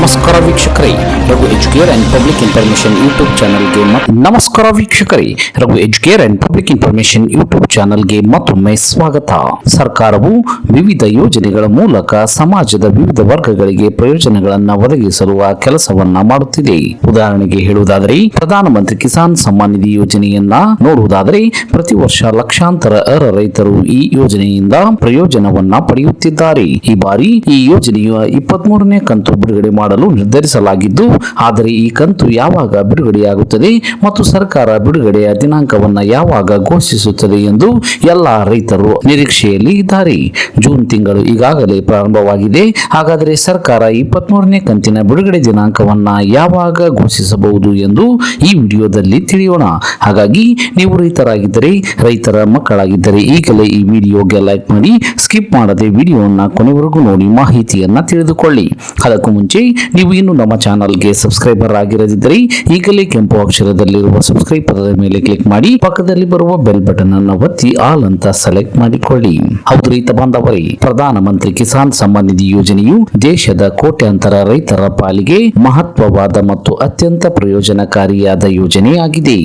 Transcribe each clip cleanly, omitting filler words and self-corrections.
ನಮಸ್ಕಾರ ವೀಕ್ಷಕರೇ, Raghu Educare and public information YouTube ಚಾನಲ್ಗೆ ನಮಸ್ಕಾರ ವೀಕ್ಷಕರೇ, Raghu Educare and public information YouTube ಚಾನಲ್ಗೆ ಮತ್ತೊಮ್ಮೆ ಸ್ವಾಗತ. ಸರ್ಕಾರವು ವಿವಿಧ ಯೋಜನೆಗಳ ಮೂಲಕ ಸಮಾಜದ ವಿವಿಧ ವರ್ಗಗಳಿಗೆ ಪ್ರಯೋಜನಗಳನ್ನು ಒದಗಿಸಲು ಕೆಲಸವನ್ನ ಮಾಡುತ್ತಿದೆ. ಉದಾಹರಣೆಗೆ ಹೇಳುವುದಾದರೆ, ಪ್ರಧಾನಮಂತ್ರಿ ಕಿಸಾನ್ ಸಮ್ಮಾನ್ ನಿಧಿ ಯೋಜನೆಯನ್ನ ನೋಡುವುದಾದರೆ, ಪ್ರತಿ ವರ್ಷ ಲಕ್ಷಾಂತರ ರೈತರು ಈ ಯೋಜನೆಯಿಂದ ಪ್ರಯೋಜನವನ್ನ ಪಡೆಯುತ್ತಿದ್ದಾರೆ. ಈ ಬಾರಿ ಈ ಯೋಜನೆಯ 23ನೇ ಕಂತು ಬಿಡುಗಡೆ ಮಾಡಲು ನಿರ್ಧರಿಸಲಾಗಿದ್ದು, ಆದರೆ ಈ ಕಂತು ಯಾವಾಗ ಬಿಡುಗಡೆಯಾಗುತ್ತದೆ ಮತ್ತು ಸರ್ಕಾರ ಬಿಡುಗಡೆಯ ದಿನಾಂಕವನ್ನ ಯಾವಾಗ ಘೋಷಿಸುತ್ತದೆ ಎಂದು ಎಲ್ಲ ರೈತರು ನಿರೀಕ್ಷೆಯಲ್ಲಿ ಇದ್ದಾರೆ. ಜೂನ್ ತಿಂಗಳು ಈಗಾಗಲೇ ಪ್ರಾರಂಭವಾಗಿದೆ. ಹಾಗಾದರೆ ಸರ್ಕಾರ 23ನೇ ಕಂತಿನ ಬಿಡುಗಡೆ ದಿನಾಂಕವನ್ನ ಯಾವಾಗ ಘೋಷಿಸಬಹುದು ಎಂದು ಈ ವಿಡಿಯೋದಲ್ಲಿ ತಿಳಿಯೋಣ. ಹಾಗಾಗಿ ನೀವು ರೈತರಾಗಿದ್ದರೆ, ರೈತರ ಮಕ್ಕಳಾಗಿದ್ದರೆ ಈಗಲೇ ಈ ವಿಡಿಯೋಗೆ ಲೈಕ್ ಮಾಡಿ, ಸ್ಕಿಪ್ ಮಾಡದೆ ವಿಡಿಯೋವನ್ನ ಕೊನೆವರೆಗೂ ನೋಡಿ ಮಾಹಿತಿಯನ್ನ ತಿಳಿದುಕೊಳ್ಳಿ. ಅದಕ್ಕೂ ಮುಂಚೆ ನೀವು ಇನ್ನು ನಮ್ಮ ಚಾನಲ್ಗೆ ಸಬ್ಸ್ಕ್ರೈಬರ್ ಆಗಿರದಿದ್ದರೆ ಈಗಲೇ ಕೆಂಪು ಅಕ್ಷರದಲ್ಲಿರುವ ಸಬ್ಸ್ಕ್ರೈಬ್ ಪದದ ಮೇಲೆ ಕ್ಲಿಕ್ ಮಾಡಿ, ಪಕ್ಕದಲ್ಲಿ ಬರುವ ಬೆಲ್ ಬಟನ್ ಅನ್ನು ಒತ್ತಿ ಆಲ್ ಅಂತ ಸೆಲೆಕ್ಟ್ ಮಾಡಿಕೊಳ್ಳಿ. ಹೌದು ರೈತ ಬಾಂಧವರೇ, ಪ್ರಧಾನಮಂತ್ರಿ ಕಿಸಾನ್ ಸಮ್ಮಾನ್ ನಿಧಿ ಯೋಜನೆಯು ದೇಶದ ಕೋಟ್ಯಾಂತರ ರೈತರ ಪಾಲಿಗೆ ಮಹತ್ವವಾದ ಮತ್ತು ಅತ್ಯಂತ ಪ್ರಯೋಜನಕಾರಿಯಾದ ಯೋಜನೆಯಾಗಿದೆ.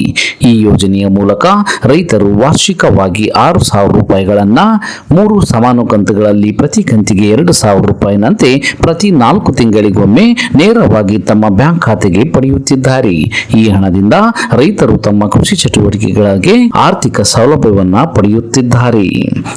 ಈ ಯೋಜನೆಯ ಮೂಲಕ ರೈತರು ವಾರ್ಷಿಕವಾಗಿ 6,000 ರೂಪಾಯಿಗಳನ್ನ 3 ಸಮಾನ ಕಂತುಗಳಲ್ಲಿ ಪ್ರತಿ ಕಂತಿಗೆ 2,000 ರೂಪಾಯಿನಂತೆ ಪ್ರತಿ 4 ತಿಂಗಳಿಗೊಮ್ಮೆ ನೇರವಾಗಿ ತಮ್ಮ ಬ್ಯಾಂಕ್ ಖಾತೆಗೆ ಪಡೆಯುತ್ತಿದ್ದಾರೆ. ಈ ಹಣದಿಂದ ರೈತರು ತಮ್ಮ ಕೃಷಿ ಚಟುವಟಿಕೆಗಳಿಗೆ ಆರ್ಥಿಕ ಸೌಲಭ್ಯವನ್ನ ಪಡೆಯುತ್ತಿದ್ದಾರೆ.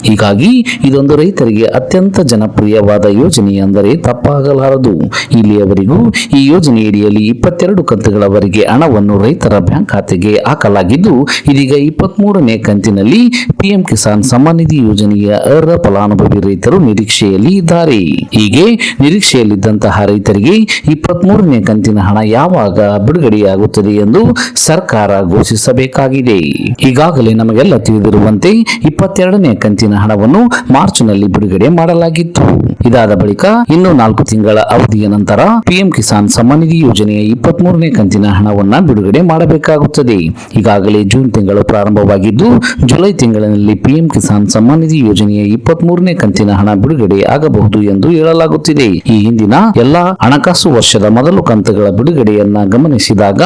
ಹೀಗಾಗಿ ಇದೊಂದು ರೈತರಿಗೆ ಅತ್ಯಂತ ಜನಪ್ರಿಯವಾದ ಯೋಜನೆ ಎಂದರೆ ತಪ್ಪಾಗಲಾರದು. ಇಲ್ಲಿಯವರೆಗೂ ಈ ಯೋಜನೆಯಡಿಯಲ್ಲಿ 22 ಕಂತುಗಳವರೆಗೆ ಹಣವನ್ನು ರೈತರ ಬ್ಯಾಂಕ್ ಖಾತೆಗೆ ಹಾಕಲಾಗಿದ್ದು, ಇದೀಗ 23ನೇ ಕಂತಿನಲ್ಲಿ ಪಿಎಂ ಕಿಸಾನ್ ಸಮ್ಮಾನ್ ನಿಧಿ ಯೋಜನೆಯ ಅರ್ಹ ಫಲಾನುಭವಿ ರೈತರು ನಿರೀಕ್ಷೆಯಲ್ಲಿ ಇದ್ದಾರೆ. ಹೀಗೆ ನಿರೀಕ್ಷೆಯಲ್ಲಿದ್ದಂತಹ ರೈತರಿಗೆ 23ನೇ ಕಂತಿನ ಹಣ ಯಾವಾಗ ಬಿಡುಗಡೆಯಾಗುತ್ತದೆ ಎಂದು ಸರ್ಕಾರ ಘೋಷಿಸಬೇಕಾಗಿದೆ. ಈಗಾಗಲೇ ನಮಗೆಲ್ಲ ತಿಳಿದಿರುವಂತೆ 22ನೇ ಕಂತಿನ ಹಣವನ್ನು ಮಾರ್ಚ್ನಲ್ಲಿ ಬಿಡುಗಡೆ ಮಾಡಲಾಗಿತ್ತು. ಇದಾದ ಬಳಿಕ ಇನ್ನು 4 ತಿಂಗಳ ಅವಧಿಯ ನಂತರ ಪಿಎಂ ಕಿಸಾನ್ ಸಮ್ಮಾನ್ ನಿಧಿ ಯೋಜನೆಯ 23ನೇ ಕಂತಿನ ಹಣವನ್ನ ಬಿಡುಗಡೆ ಮಾಡಬೇಕಾಗುತ್ತದೆ. ಈಗಾಗಲೇ ಜೂನ್ ತಿಂಗಳು ಪ್ರಾರಂಭವಾಗಿದ್ದು, ಜುಲೈ ತಿಂಗಳಿನಲ್ಲಿ ಪಿಎಂ ಕಿಸಾನ್ ಸಮ್ಮಾನ್ ನಿಧಿ ಯೋಜನೆಯ 23ನೇ ಕಂತಿನ ಹಣ ಬಿಡುಗಡೆ ಆಗಬಹುದು ಎಂದು ಹೇಳಲಾಗುತ್ತಿದೆ. ಈ ಹಿಂದಿನ ಎಲ್ಲಾ ಹಣಕಾಸು ವರ್ಷದ ಮೊದಲ ಕಂತುಗಳ ಬಿಡುಗಡೆಯನ್ನ ಗಮನಿಸಿದಾಗ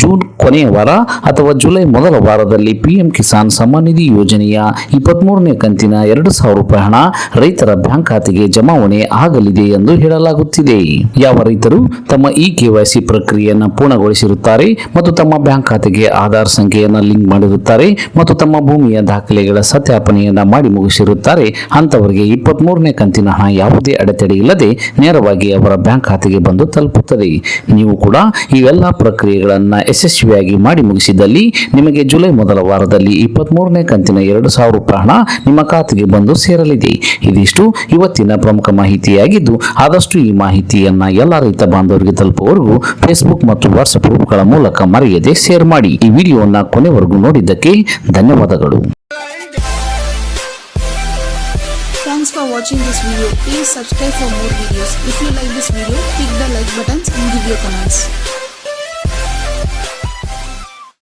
ಜೂನ್ ಕೊನೆಯ ವಾರ ಅಥವಾ ಜುಲೈ ಮೊದಲ ವಾರದಲ್ಲಿ ಪಿಎಂ ಕಿಸಾನ್ ಸಮ್ಮಾನ್ ನಿಧಿ ಯೋಜನೆಯ 23ನೇ ಕಂತಿನ 2,000 ರೂಪಾಯಿ ಹಣ ರೈತರ ಬ್ಯಾಂಕ್ ಖಾತೆಗೆ ಜಮಾವಣೆ ಆಗಲಿದೆ ಎಂದು ಹೇಳಲಾಗುತ್ತಿದೆ. ಯಾವ ರೈತರು ತಮ್ಮ ಈ ಕೆವೈಸಿ ಪ್ರಕ್ರಿಯೆಯನ್ನು ಪೂರ್ಣಗೊಳಿಸಿರುತ್ತಾರೆ ಮತ್ತು ತಮ್ಮ ಬ್ಯಾಂಕ್ ಖಾತೆಗೆ ಆಧಾರ್ ಸಂಖ್ಯೆಯನ್ನು ಲಿಂಕ್ ಮಾಡಿರುತ್ತಾರೆ ಮತ್ತು ತಮ್ಮ ಭೂಮಿಯ ದಾಖಲೆಗಳ ಸತ್ಯಾಪನೆಯನ್ನ ಮಾಡಿ ಮುಗಿಸಿರುತ್ತಾರೆ, ಅಂತವರಿಗೆ 23ನೇ ಕಂತಿನ ಹಣ ಯಾವುದೇ ಅಡೆತಡೆ ಇಲ್ಲದೆ ನೇರವಾಗಿ ಅವರ ಬ್ಯಾಂಕ್ ಖಾತೆಗೆ ಬಂದು ತಲುಪುತ್ತದೆ. ನೀವು ಕೂಡ ಇವೆಲ್ಲ ಪ್ರಕ್ರಿಯೆಗಳನ್ನು ಯಶಸ್ವಿಯಾಗಿ ಮಾಡಿ ಮುಗಿಸಿದಲ್ಲಿ ನಿಮಗೆ ಜುಲೈ ಮೊದಲ ವಾರದಲ್ಲಿ 23ನೇ ಕಂತಿನ 2,000 ರೂಪಾಯಿ ಹಣ ನಿಮ್ಮ ಖಾತೆಗೆ ಬಂದು ಸೇರಲಿದೆ. ಇದಿಷ್ಟು ಇವತ್ತಿನ ಪ್ರಮುಖ ಮಾಹಿತಿಯಾಗಿದ್ದು, ಆದಷ್ಟು ಈ ಮಾಹಿತಿಯನ್ನ ಎಲ್ಲ ರೈತ ಬಾಂಧವರಿಗೆ ತಲುಪುವವರೆಗೂ ಫೇಸ್ಬುಕ್ ಮತ್ತು ವಾಟ್ಸ್ಆಪ್ ಗ್ರೂಪ್ಗಳ ಮೂಲಕ ಮರೆಯದೆ ಶೇರ್ ಮಾಡಿ. ಈ ವಿಡಿಯೋವನ್ನ ಕೊನೆವರೆಗೂ ನೋಡಿದ್ದಕ್ಕೆ ಧನ್ಯವಾದಗಳು. Thanks for watching this video. Please subscribe for more videos. If you like this video, click the like buttons and give your comments.